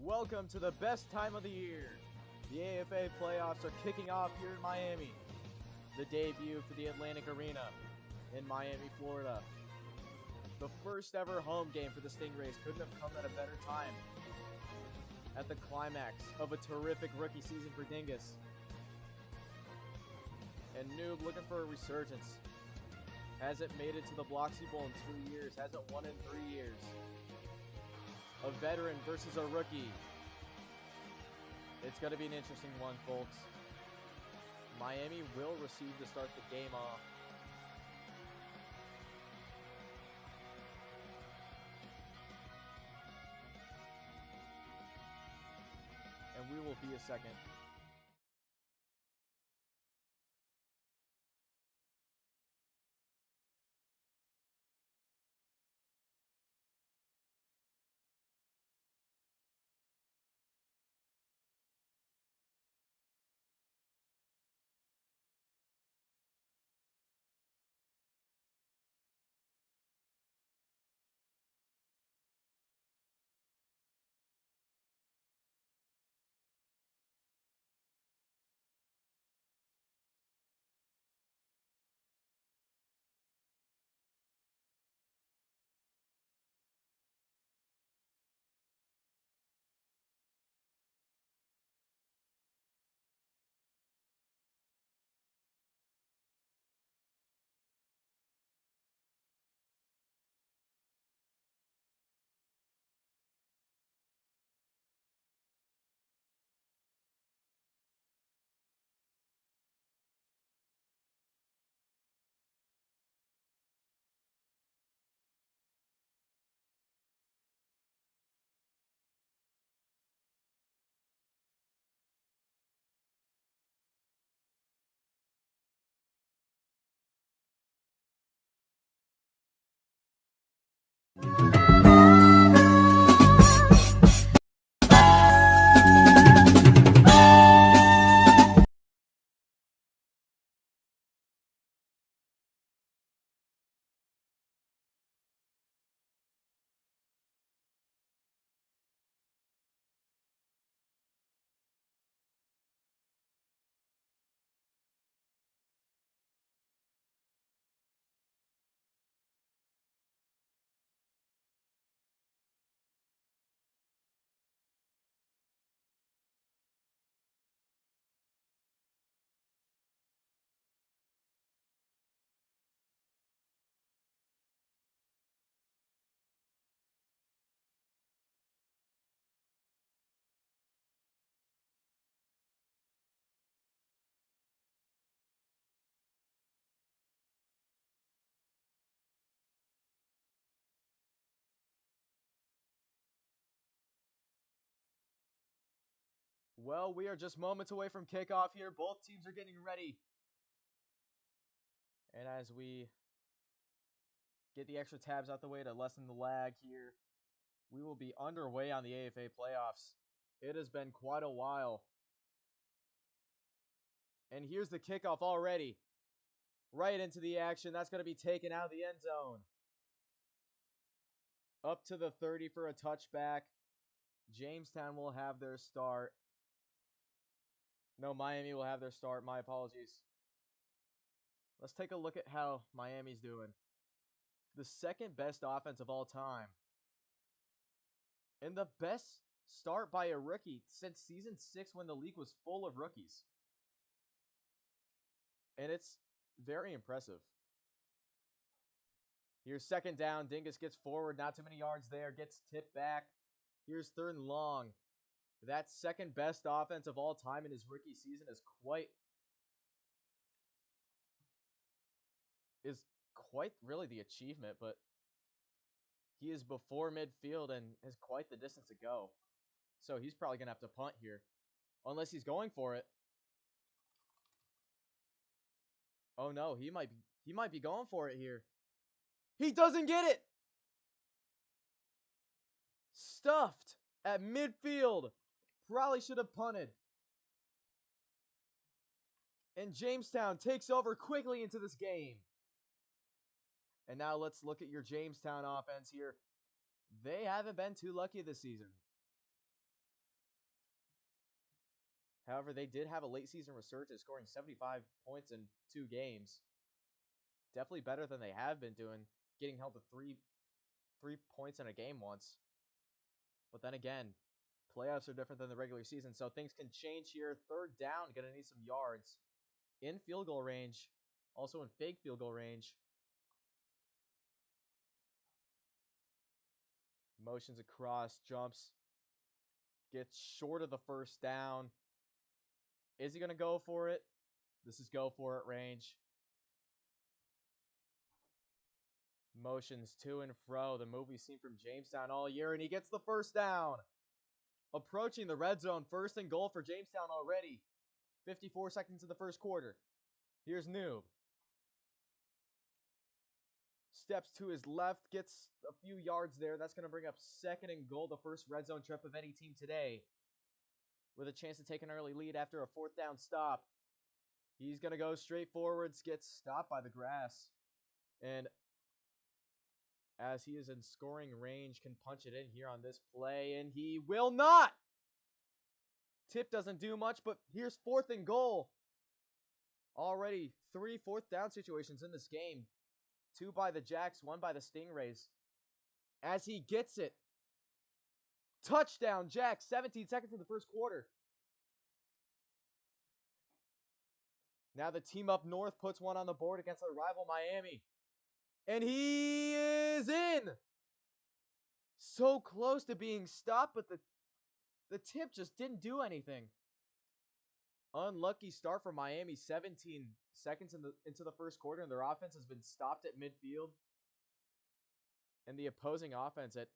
Welcome to the best time of the year. The AFA playoffs are kicking off here in Miami. The debut for the Atlantic Arena in Miami, Florida. The first ever home game for the Stingrays couldn't have come at a better time. At the climax of a terrific rookie season for Dingus. And Noob looking for a resurgence. Hasn't made it to the Bloxy Bowl in 2 years. Hasn't won in 3 years. A veteran versus a rookie. It's going to be an interesting one, folks. Miami will receive to start the game off. And we will be a second. Well, we are just moments away from kickoff here. Both teams are getting ready. And as we get the extra tabs out the way to lessen the lag here, we will be underway on the AFA playoffs. It has been quite a while. And here's the kickoff already. Right into the action. That's going to be taken out of the end zone. Up to the 30 for a touchback. Jamestown will have their start. No, Miami will have their start. My apologies. Let's take a look at how Miami's doing. The second best offense of all time. And the best start by a rookie since season 6 when the league was full of rookies. And it's very impressive. Here's second down. Dingus gets forward. Not too many yards there. Gets tipped back. Here's third and long. That second best offense of all time in his rookie season is quite really the achievement, but he is before midfield and has quite the distance to go. So he's probably going to have to punt here. Unless he's going for it. Oh no, he might be going for it here. He doesn't get it. Stuffed at midfield. Probably should have punted. And Jamestown takes over quickly into this game. And now let's look at your Jamestown offense here. They haven't been too lucky this season. However, they did have a late season resurgence, scoring 75 points in 2 games. Definitely better than they have been doing, getting held to three points in a game once. But then again, playoffs are different than the regular season, so things can change here. Third down, gonna need some yards. In field goal range, also in fake field goal range. Motions across, jumps, gets short of the first down. Is he gonna go for it? This is go for it range. Motions to and fro, the move we've seen from Jamestown all year, and he gets the first down. Approaching the red zone, 1st and goal for Jamestown already. 54 seconds in the first quarter. Here's Noob. Steps to his left, gets a few yards there. That's going to bring up 2nd and goal, the first red zone trip of any team today. With a chance to take an early lead after a 4th down stop. He's going to go straight forwards, gets stopped by the grass. And as he is in scoring range, can punch it in here on this play, and he will not! Tip doesn't do much, but here's 4th and goal. Already 3 4th down situations in this game. 2 by the Jacks, 1 by the Stingrays. As he gets it. Touchdown, Jacks, 17 seconds in the first quarter. Now the team up north puts one on the board against their rival Miami. And he is in! So close to being stopped, but the tip just didn't do anything. Unlucky start for Miami, 17 seconds into the first quarter, and their offense has been stopped at midfield. And the opposing offense at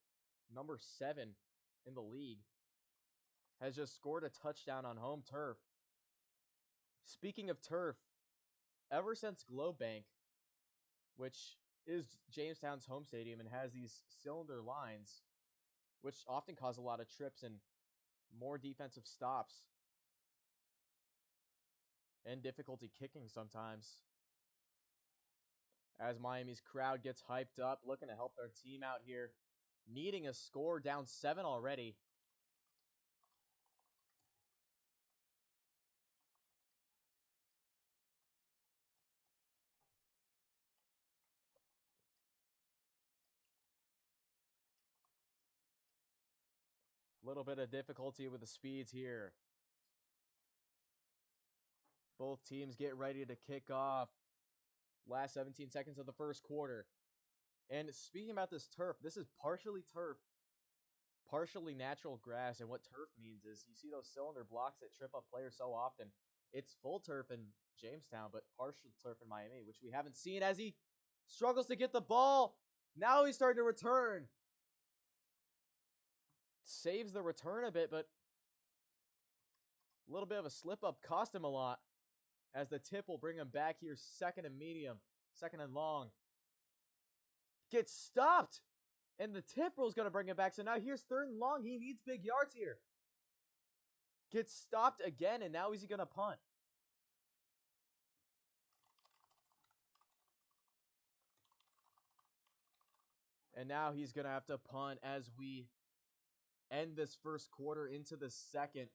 number 7 in the league has just scored a touchdown on home turf. Speaking of turf, ever since Globe Bank, which is Jamestown's home stadium and has these cylinder lines, which often cause a lot of trips and more defensive stops and difficulty kicking sometimes. As Miami's crowd gets hyped up, looking to help their team out here, needing a score, down 7 already. Little bit of difficulty with the speeds here. Both teams get ready to kick off. Last 17 seconds of the first quarter. And speaking about this turf, this is partially turf, partially natural grass. And what turf means is you see those cylinder blocks that trip up players so often. It's full turf in Jamestown, but partial turf in Miami, which we haven't seen as he struggles to get the ball. Now he's starting to return. Saves the return a bit, but a little bit of a slip-up cost him a lot. As the tip will bring him back here, 2nd and medium, 2nd and long. Gets stopped, and the tip rule is going to bring him back. So now here's 3rd and long. He needs big yards here. Gets stopped again, and now is he going to punt? And now he's going to have to punt as we end this first quarter into the second.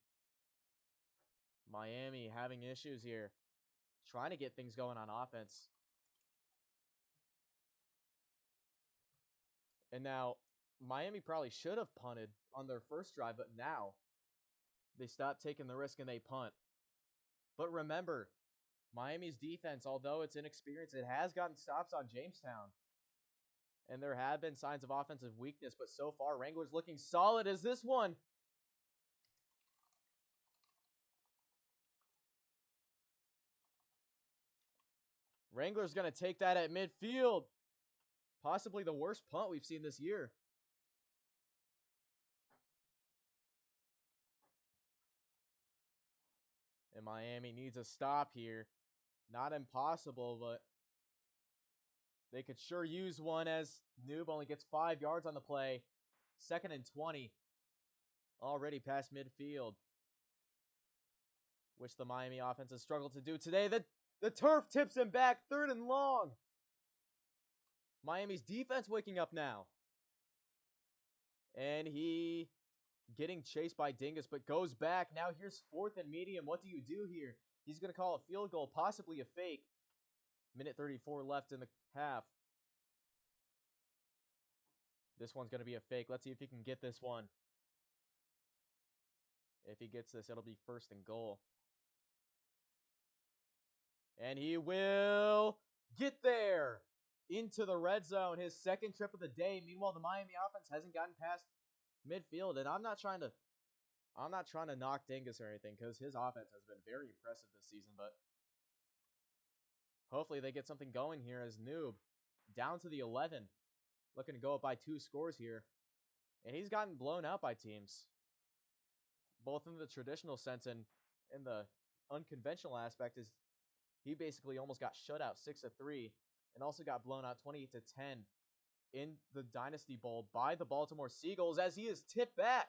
Miami having issues here. Trying to get things going on offense. And now, Miami probably should have punted on their first drive, but now they stop taking the risk and they punt. But remember, Miami's defense, although it's inexperienced, it has gotten stops on Jamestown. And there have been signs of offensive weakness, but so far, Wranglers looking solid as this one. Wranglers going to take that at midfield. Possibly the worst punt we've seen this year. And Miami needs a stop here. Not impossible, but they could sure use one as Noob only gets 5 yards on the play. 2nd and 20. Already past midfield. Which the Miami offense has struggled to do today. The turf tips him back. 3rd and long. Miami's defense waking up now. And he getting chased by Dingus, but goes back. Now here's 4th and medium. What do you do here? He's going to call a field goal, possibly a fake. Minute 34 left in the half. This one's going to be a fake. Let's see if he can get this one. If he gets this, it'll be 1st and goal. And he will get there into the red zone, his 2nd trip of the day. Meanwhile, the Miami offense hasn't gotten past midfield, and I'm not trying to knock Dingus or anything, because his offense has been very impressive this season, but hopefully they get something going here as Noob down to the 11, looking to go up by 2 scores here, and he's gotten blown out by teams, both in the traditional sense and in the unconventional aspect. Is he basically almost got shut out 6-3, and also got blown out 28-10 in the Dynasty Bowl by the Baltimore Seagulls as he is tipped back.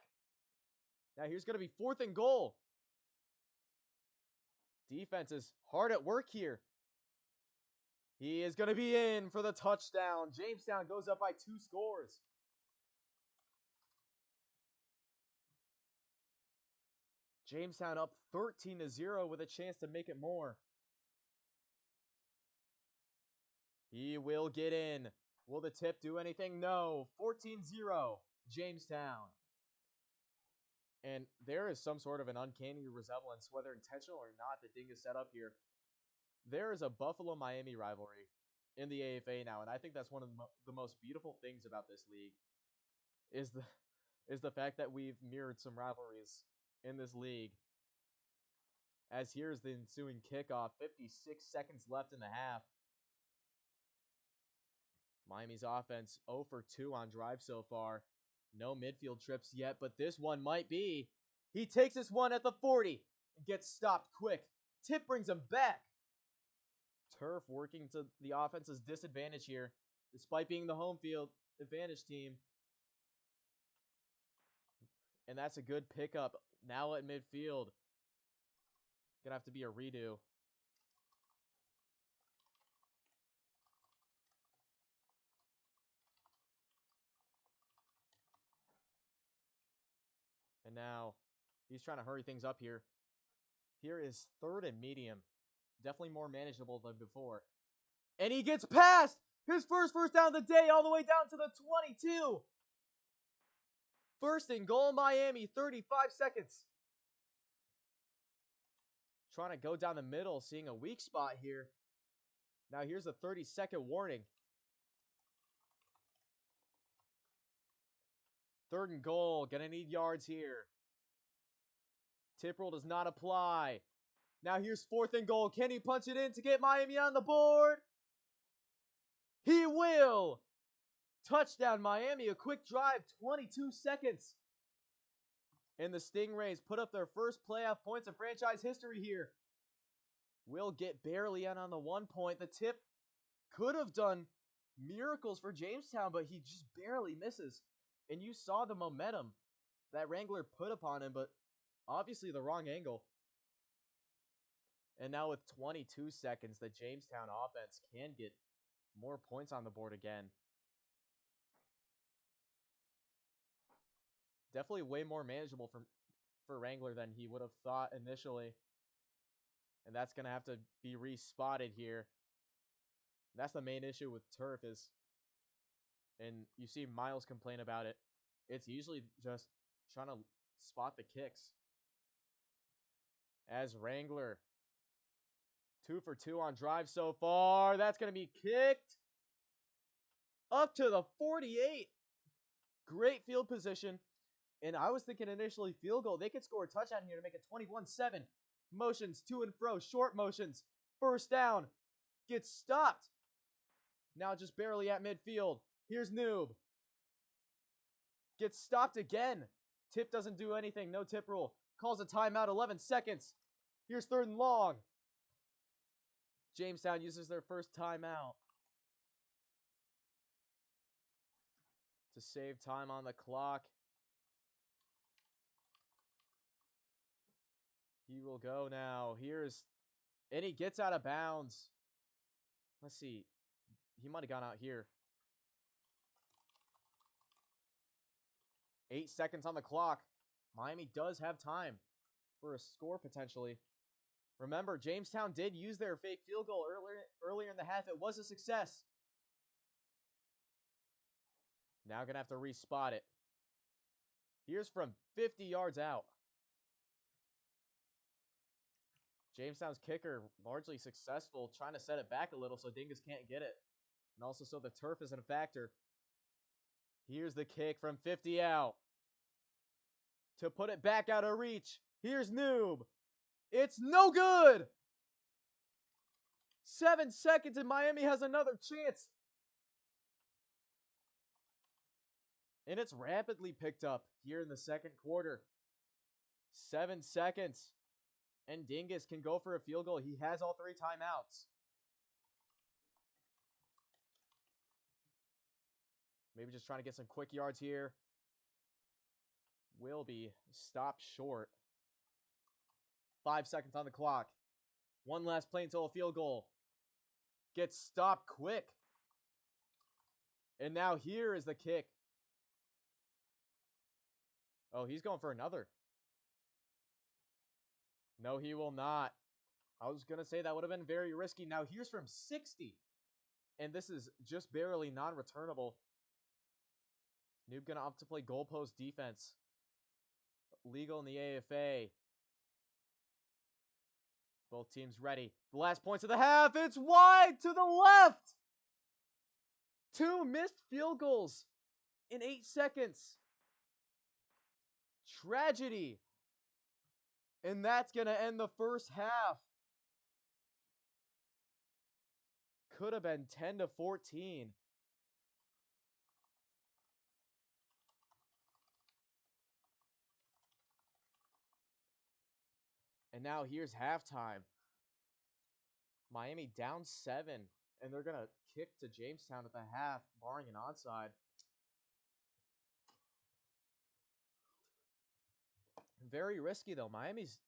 Now here's going to be 4th and goal. Defense is hard at work here. He is going to be in for the touchdown. Jamestown goes up by 2 scores. Jamestown up 13-0 with a chance to make it more. He will get in. Will the tip do anything? No. 14-0, Jamestown. And there is some sort of an uncanny resemblance, whether intentional or not, that Dingus set up here. There is a Buffalo-Miami rivalry in the AFA now, and I think that's one of the most beautiful things about this league is the fact that we've mirrored some rivalries in this league. As here's the ensuing kickoff, 56 seconds left in the half. Miami's offense 0 for 2 on drive so far. No midfield trips yet, but this one might be. He takes this one at the 40 and gets stopped quick. Tip brings him back. Turf working to the offense's disadvantage here, despite being the home field advantage team. And that's a good pickup now at midfield. Gonna have to be a redo. And now he's trying to hurry things up here. Here is 3rd and medium. Definitely more manageable than before. And he gets past his first down of the day all the way down to the 22. 1st and goal, Miami, 35 seconds. Trying to go down the middle, seeing a weak spot here. Now here's a 30-second warning. 3rd and goal, gonna need yards here. Tip rule does not apply. Now here's 4th and goal. Can he punch it in to get Miami on the board? He will! Touchdown, Miami. A quick drive, 22 seconds. And the Stingrays put up their first playoff points in franchise history here. Will get barely in on the 1 point. The tip could have done miracles for Jamestown, but he just barely misses. And you saw the momentum that Wrangler put upon him, but obviously the wrong angle. And now with 22 seconds, the Jamestown offense can get more points on the board again. Definitely way more manageable for Wrangler than he would have thought initially. And that's going to have to be respotted here. That's the main issue with turf is, and you see Miles complain about it, it's usually just trying to spot the kicks. As Wrangler, 2 for 2 on drive so far. That's going to be kicked up to the 48. Great field position. And I was thinking initially field goal. They could score a touchdown here to make it 21-7. Motions to and fro, short motions. 1st down. Gets stopped. Now just barely at midfield. Here's Noob. Gets stopped again. Tip doesn't do anything. No tip rule. Calls a timeout. 11 seconds. Here's 3rd and long. Jamestown uses their first timeout to save time on the clock. He will go now. And he gets out of bounds. Let's see. He might have gone out here. 8 seconds on the clock. Miami does have time for a score potentially. Remember, Jamestown did use their fake field goal earlier in the half. It was a success. Now going to have to respot it. Here's from 50 yards out. Jamestown's kicker largely successful, trying to set it back a little so Dingus can't get it. And also so the turf isn't a factor. Here's the kick from 50 out. To put it back out of reach. Here's Noob. It's no good! 7 seconds and Miami has another chance. And it's rapidly picked up here in the second quarter. 7 seconds. And Dingus can go for a field goal. He has all 3 timeouts. Maybe just trying to get some quick yards here. Will be stopped short. 5 seconds on the clock. One last play until a field goal. Gets stopped quick. And now here is the kick. Oh, he's going for another. No, he will not. I was going to say that would have been very risky. Now here's from 60. And this is just barely non-returnable. Noob going to opt to play goalpost defense. Legal in the AFA. Both teams ready. The last points of the half. It's wide to the left. 2 missed field goals in 8 seconds. Tragedy. And that's going to end the first half. Could have been 10-14. And now here's halftime. Miami down 7, and they're going to kick to Jamestown at the half, barring an onside. Very risky, though. Miami's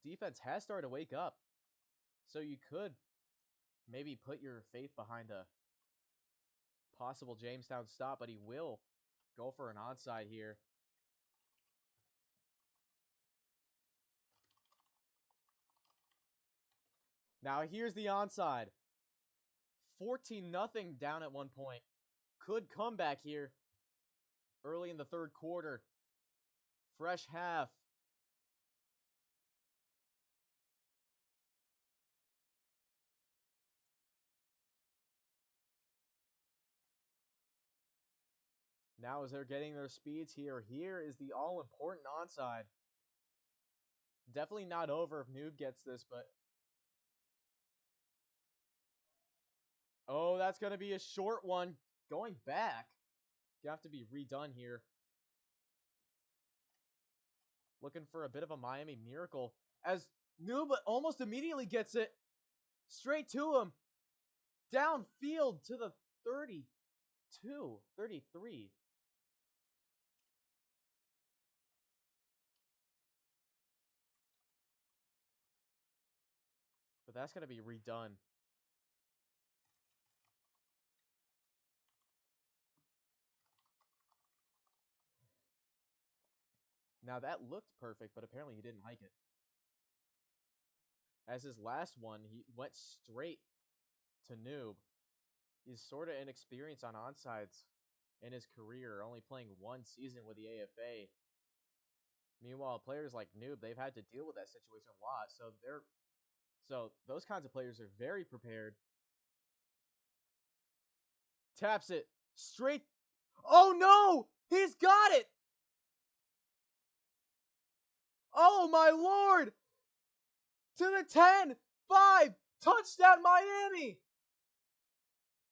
defense has started to wake up. So you could maybe put your faith behind a possible Jamestown stop, but he will go for an onside here. Now here's the onside. 14-0 down at one point. Could come back here early in the third quarter. Fresh half. Now as they're getting their speeds here is the all-important onside. Definitely not over if Noob gets this, but... Oh, that's going to be a short one. Going back. Gonna have to be redone here. Looking for a bit of a Miami miracle. As Noob almost immediately gets it. Straight to him. Downfield to the 32. 33. But that's going to be redone. Now that looked perfect, but apparently he didn't hike it. As his last one, he went straight to Noob. He's sort of inexperienced on onside in his career, only playing 1 season with the AFA. Meanwhile, players like Noob, they've had to deal with that situation a lot, so those kinds of players are very prepared. Taps it straight. Oh no! He's got it! Oh my lord! To the 10, 5, touchdown Miami!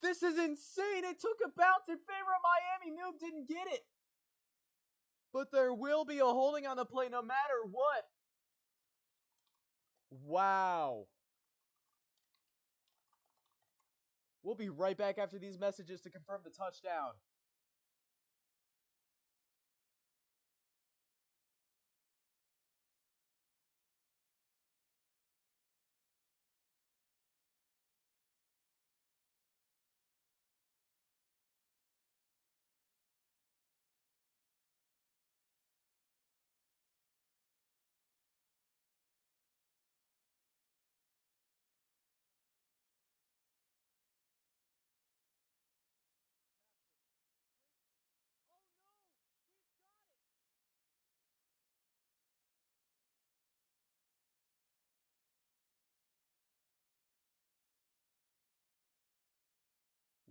This is insane. It took a bounce in favor of Miami. Noob didn't get it. But there will be a holding on the play no matter what. Wow. We'll be right back after these messages to confirm the touchdown.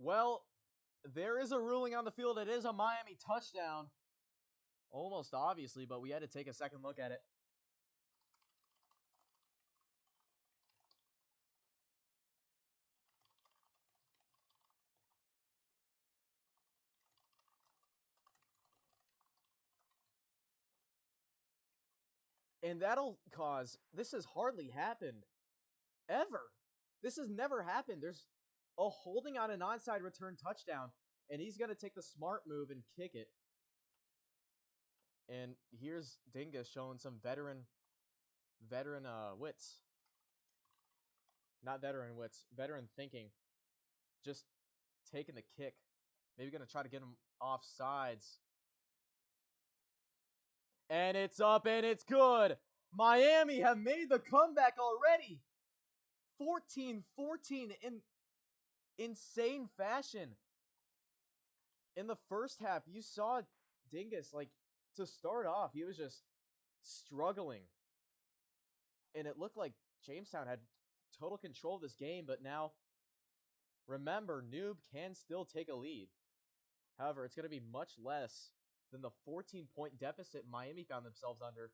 Well, there is a ruling on the field. It is a Miami touchdown. Almost obviously, but we had to take a second look at it. And that'll cause, this has hardly happened ever. This has never happened. There's a holding on an onside return touchdown, and he's going to take the smart move and kick it. And here's Dingus showing some veteran wits. Not veteran wits, veteran thinking. Just taking the kick. Maybe going to try to get him off sides. And it's up and it's good. Miami have made the comeback already. 14-14 in insane fashion. In the first half, you saw Dingus, like, to start off, he was just struggling. And it looked like Jamestown had total control of this game, but now, remember, Noob can still take a lead. However, it's going to be much less than the 14-point deficit Miami found themselves under.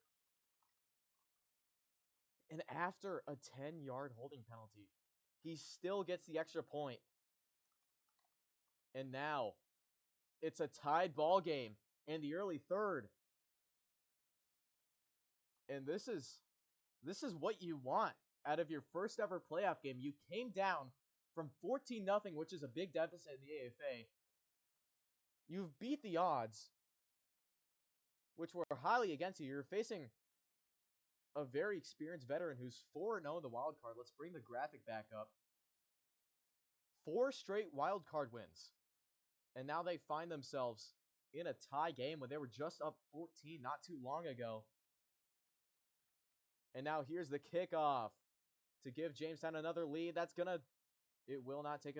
And after a 10-yard holding penalty, he still gets the extra point. And now, it's a tied ball game in the early third. And this is what you want out of your first ever playoff game. You came down from 14-0, which is a big deficit in the AFA. You've beat the odds, which were highly against you. You're facing a very experienced veteran who's 4-0 in the wild card. Let's bring the graphic back up. 4 straight wild card wins. And now they find themselves in a tie game when they were just up 14 not too long ago. And now here's the kickoff to give Jamestown another lead. It will not take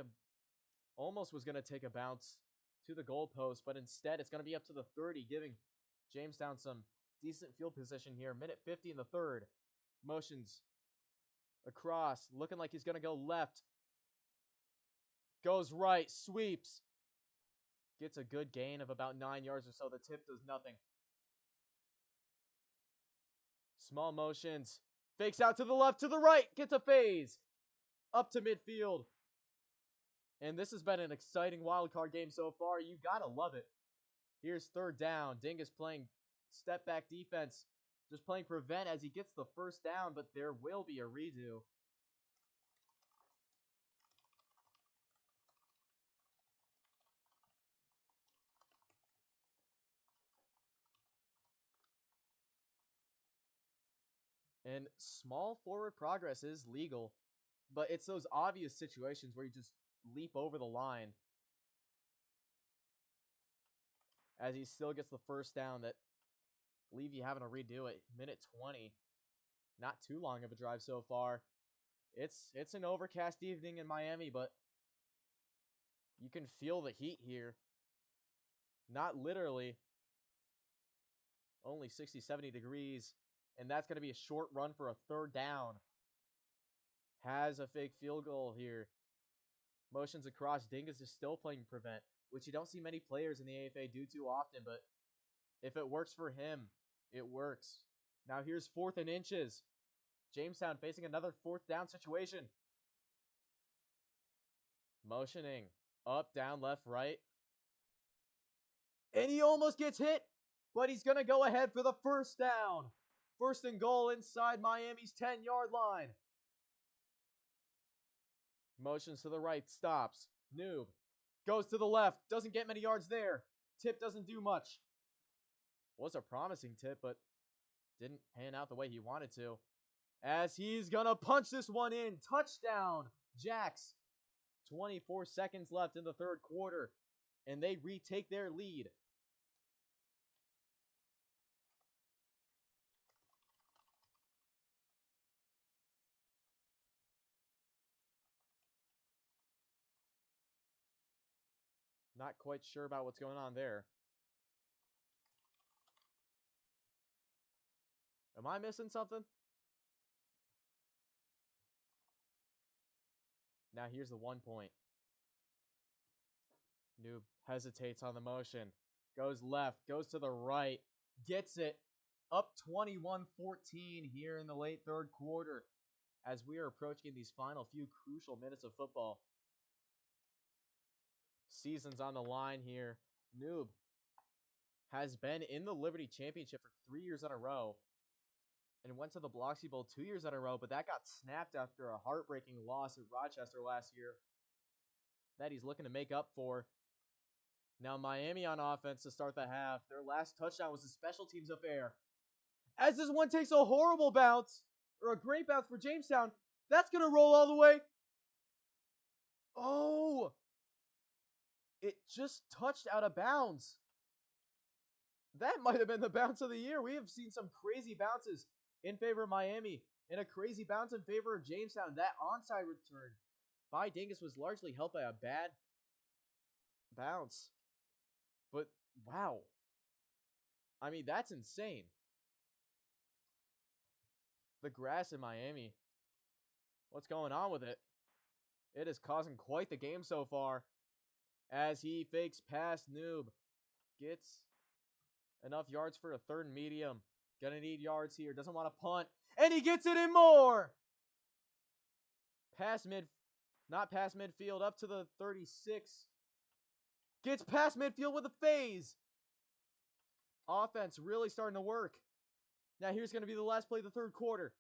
almost was going to take a bounce to the goalpost, but instead it's going to be up to the 30, giving Jamestown some decent field position here. Minute 50 in the third. Motions across, looking like he's going to go left. Goes right, sweeps. Gets a good gain of about 9 yards or so. The tip does nothing. Small motions. Fakes out to the left, to the right. Gets a phase. Up to midfield. And this has been an exciting wild card game so far. You gotta love it. Here's third down. Dingus playing step back defense. Just playing prevent as he gets the first down, but there will be a redo. And small forward progress is legal, but it's those obvious situations where you just leap over the line. As he still gets the first down that leave you having to redo it. Minute 20. Not too long of a drive so far. It's an overcast evening in Miami, but you can feel the heat here. Not literally. Only 60, 70 degrees. And that's going to be a short run for a third down. Has a fake field goal here. Motions across. Dingus is still playing prevent, which you don't see many players in the AFA do too often, but if it works for him, it works. Now here's 4th and inches. Jamestown facing another 4th down situation. Motioning. Up, down, left, right. And he almost gets hit, but he's going to go ahead for the first down. 1st and goal inside Miami's 10-yard line. Motions to the right, stops. Noob goes to the left, doesn't get many yards there. Tip doesn't do much. Was a promising tip, but didn't pan out the way he wanted to. As he's going to punch this one in. Touchdown, Jacks. 24 seconds left in the third quarter, and they retake their lead. Not quite sure about what's going on there. Am I missing something? Now here's the 1 point. Noob hesitates on the motion. Goes left, goes to the right, gets it. Up 21-14 here in the late third quarter as we are approaching these final few crucial minutes of football. Season's on the line here. Noob has been in the Liberty Championship for 3 years in a row and went to the Bloxy Bowl 2 years in a row, but that got snapped after a heartbreaking loss at Rochester last year that he's looking to make up for. Now Miami on offense to start the half. Their last touchdown was a special teams affair. As this one takes a horrible bounce, or a great bounce for Jamestown, that's going to roll all the way. Oh! It just touched out of bounds. That might have been the bounce of the year. We have seen some crazy bounces in favor of Miami and a crazy bounce in favor of Jamestown. That onside return by Dingus was largely helped by a bad bounce. But, wow. I mean, that's insane. The grass in Miami. What's going on with it? It is causing quite the game so far. As he fakes past Noob. Gets enough yards for a third and medium. Gonna need yards here. Doesn't want to punt. And he gets it in more! Not past midfield. Up to the 36. Gets past midfield with a phase. Offense really starting to work. Now here's going to be the last play of the third quarter.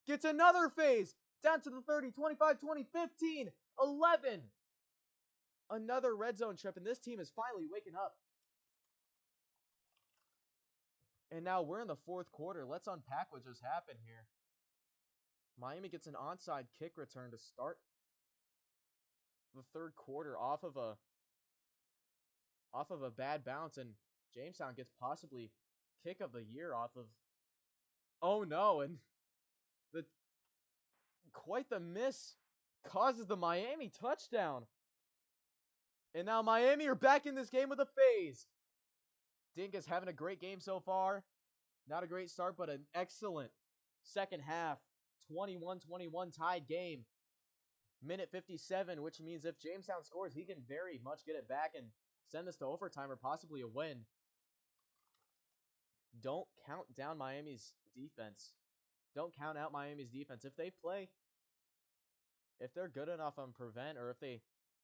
Gets another phase. Down to the 30, 25, 20, 15, 11. Another red zone trip, and this team is finally waking up. And now we're in the fourth quarter. Let's unpack what just happened here. Miami gets an onside kick return to start the third quarter off of a bad bounce, and Jamestown gets possibly kick of the year off of. Oh no, and quite the miss causes the Miami touchdown. And now Miami are back in this game with a phase. Dingus having a great game so far. Not a great start, but an excellent second half. 21-21 tied game. Minute 57, which means if Jamestown scores, he can very much get it back and send this to overtime or possibly a win. Don't count down Miami's defense. Don't count out Miami's defense. If they play, if they're good enough on prevent, or if they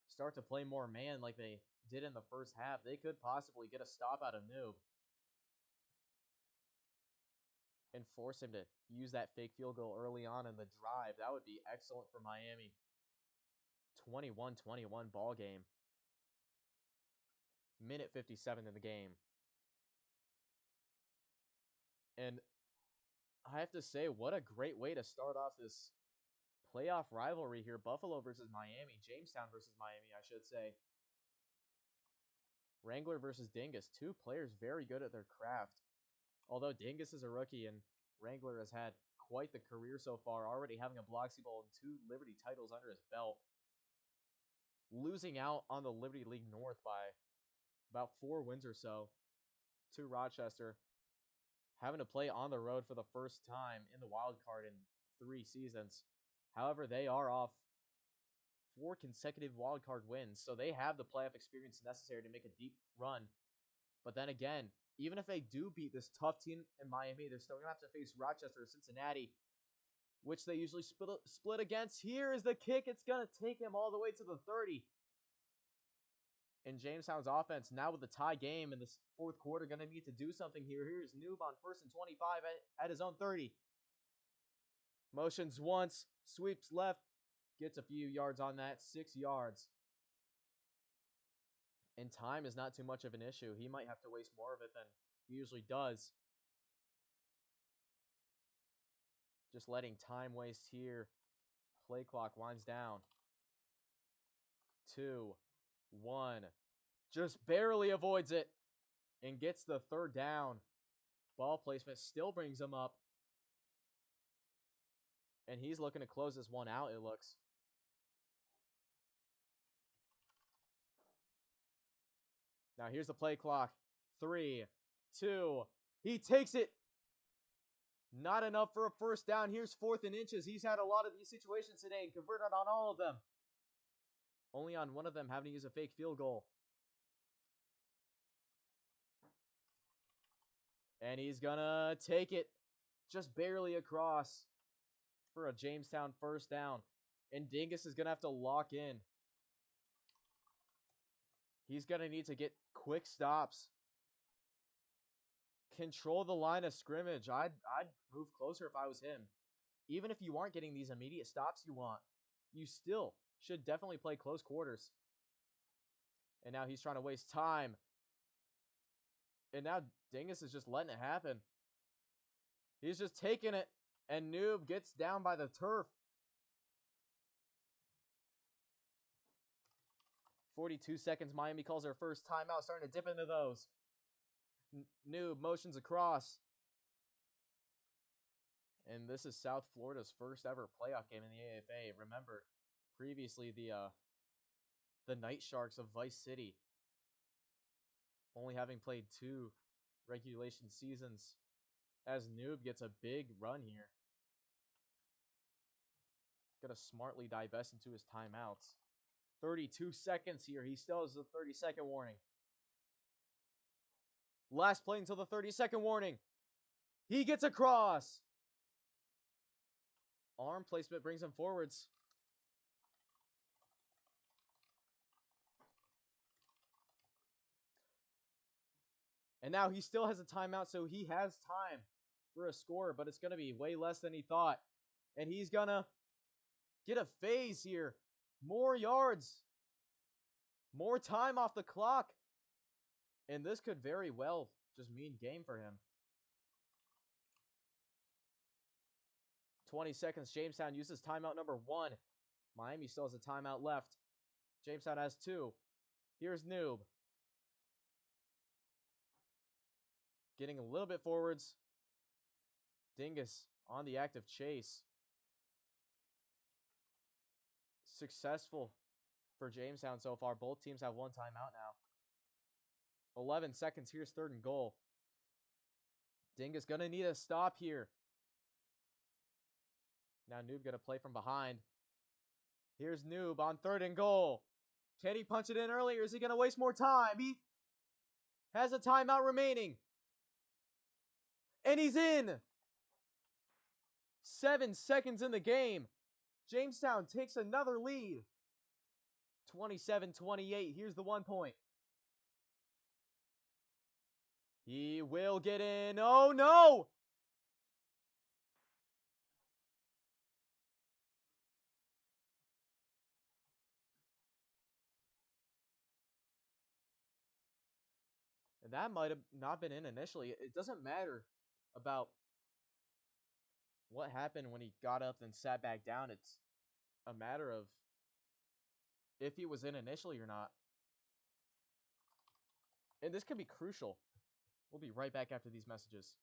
start to play more man like they did in the first half, they could possibly get a stop out of Noob and force him to use that fake field goal early on in the drive. That would be excellent for Miami. 21-21 ball game. Minute 57 in the game. And I have to say, what a great way to start off this playoff rivalry here. Buffalo versus Miami. Jamestown versus Miami, I should say. Wrangler versus Dingus. Two players very good at their craft. Although Dingus is a rookie and Wrangler has had quite the career so far, already having a Bloxy Bowl and 2 Liberty titles under his belt. Losing out on the Liberty League North by about 4 wins or so to Rochester. Having to play on the road for the first time in the wild card in 3 seasons. However, they are off 4 consecutive wild card wins, so they have the playoff experience necessary to make a deep run. But then again, even if they do beat this tough team in Miami, they're still going to have to face Rochester or Cincinnati, which they usually split against. Here is the kick. It's going to take him all the way to the 30. And Jamestown's offense, now with the tie game in this fourth quarter, going to need to do something here. Here's Noob on 1st and 25 at his own 30. Motions once, sweeps left, gets a few yards on that, 6 yards. And time is not too much of an issue. He might have to waste more of it than he usually does. Just letting time waste here. Play clock winds down. 2, 1. Just barely avoids it and gets the 3rd down. Ball placement still brings him up. And he's looking to close this one out, it looks. Now here's the play clock. 3, 2. He takes it. Not enough for a first down. Here's 4th and inches. He's had a lot of these situations today and converted on all of them. only on one of them having to use a fake field goal. And he's gonna take it just barely across for a Jamestown first down. And Dingus is gonna have to lock in. He's gonna need to get quick stops. Control the line of scrimmage. I'd move closer if I was him. Even if you aren't getting these immediate stops you want, you still should definitely play close quarters. And now he's trying to waste time. And now Dingus is just letting it happen. He's just taking it. And Noob gets down by the turf. 42 seconds. Miami calls their first timeout. Starting to dip into those. Noob motions across. And this is South Florida's first ever playoff game in the AFA. Remember, previously the Night Sharks of Vice City, only having played 2 regulation seasons, as Noob gets a big run here. Gonna smartly divest into his timeouts. 32 seconds here. He still has the 30-second warning. Last play until the 30-second warning. He gets across. Arm placement brings him forwards. And now he still has a timeout, so he has time for a score, but it's going to be way less than he thought. And he's going to get a phase here. More yards. More time off the clock. And this could very well just mean game for him. 20 seconds. Jamestown uses timeout number 1. Miami still has a timeout left. Jamestown has 2. Here's Noob. Getting a little bit forwards. Dingus on the active chase. Successful for Jamestown so far. Both teams have 1 timeout now. 11 seconds. Here's 3rd and goal. Dingus gonna need a stop here. Now Noob gonna play from behind. Here's Noob on 3rd and goal. Can he punch it in early, or is he gonna waste more time? He has a timeout remaining. And he's in. 7 seconds in the game. Jamestown takes another lead. 27-28. Here's the 1 point. He will get in. Oh, no! And that might have not been in initially. It doesn't matter about what happened when he got up and sat back down. It's a matter of if he was in initially or not. And this could be crucial. We'll be right back after these messages.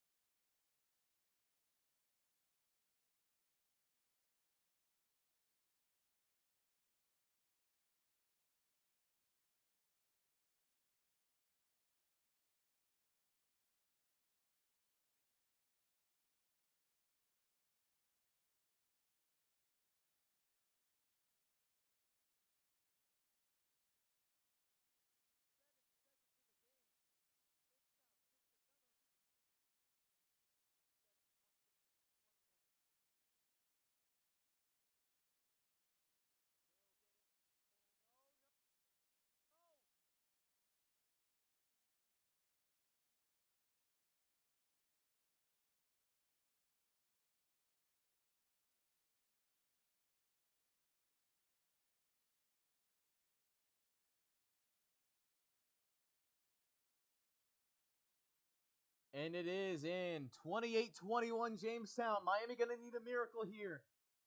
And it is in 28-21 Jamestown. Miami going to need a miracle here.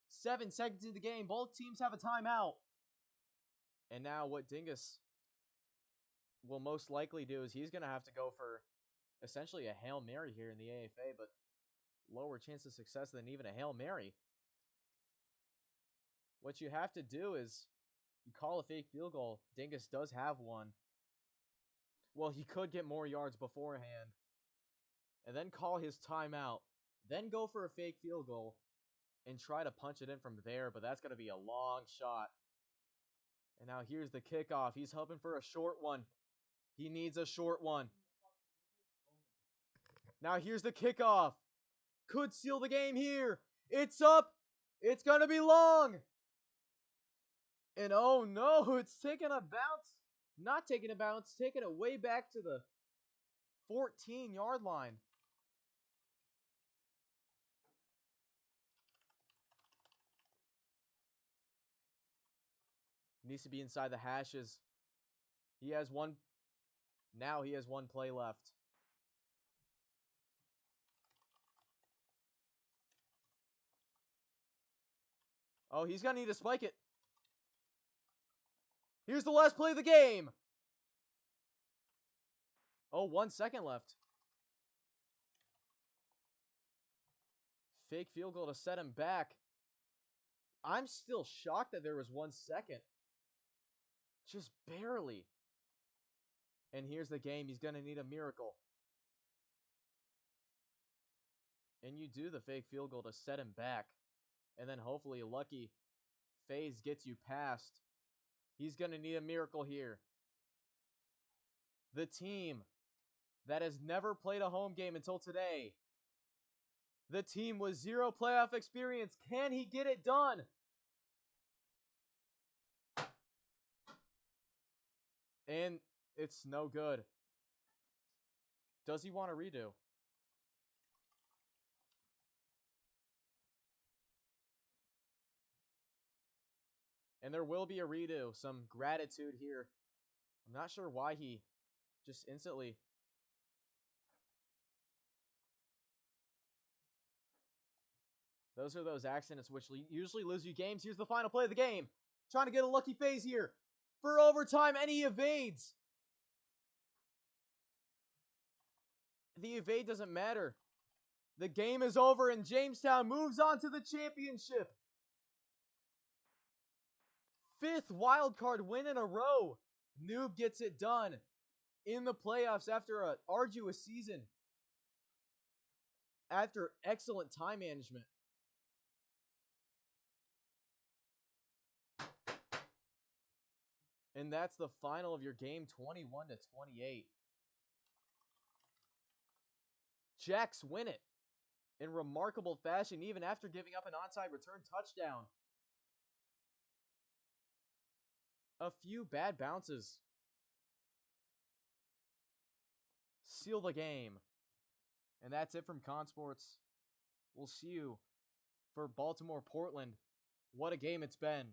7 seconds in the game. Both teams have a timeout. And now what Dingus will most likely do is he's going to have to go for essentially a Hail Mary here in the AFA, but lower chance of success than even a Hail Mary. What you have to do is you call a fake field goal. Dingus does have one. Well, he could get more yards beforehand. And then call his timeout. Then go for a fake field goal and try to punch it in from there, but that's going to be a long shot. And now here's the kickoff. He's hoping for a short one. He needs a short one. Now here's the kickoff. Could seal the game here. It's up. It's going to be long. And oh no, it's taking a bounce. Not taking a bounce, taking it way back to the 14-yard line. Needs to be inside the hashes. He has one. Now he has one play left. Oh, he's going to need to spike it. Here's the last play of the game. Oh, 1 second left. Fake field goal to set him back. I'm still shocked that there was 1 second. Just barely. And here's the game. He's going to need a miracle. And you do the fake field goal to set him back. And then hopefully a lucky phase gets you past. He's going to need a miracle here. The team that has never played a home game until today. The team with zero playoff experience. Can he get it done? And it's no good. Does he want a redo? And there will be a redo. Some gratitude here. I'm not sure why he just instantly... Those are those accidents which usually lose you games. Here's the final play of the game. Trying to get a lucky phase here for overtime, and he evades. The evade doesn't matter. The game is over, and Jamestown moves on to the championship. 5th wildcard win in a row. Noob gets it done in the playoffs after an arduous season. After excellent time management. And that's the final of your game, 21-28. Jacks win it in remarkable fashion, even after giving up an onside return touchdown. A few bad bounces seal the game. And that's it from Consports. We'll see you for Baltimore-Portland. What a game it's been.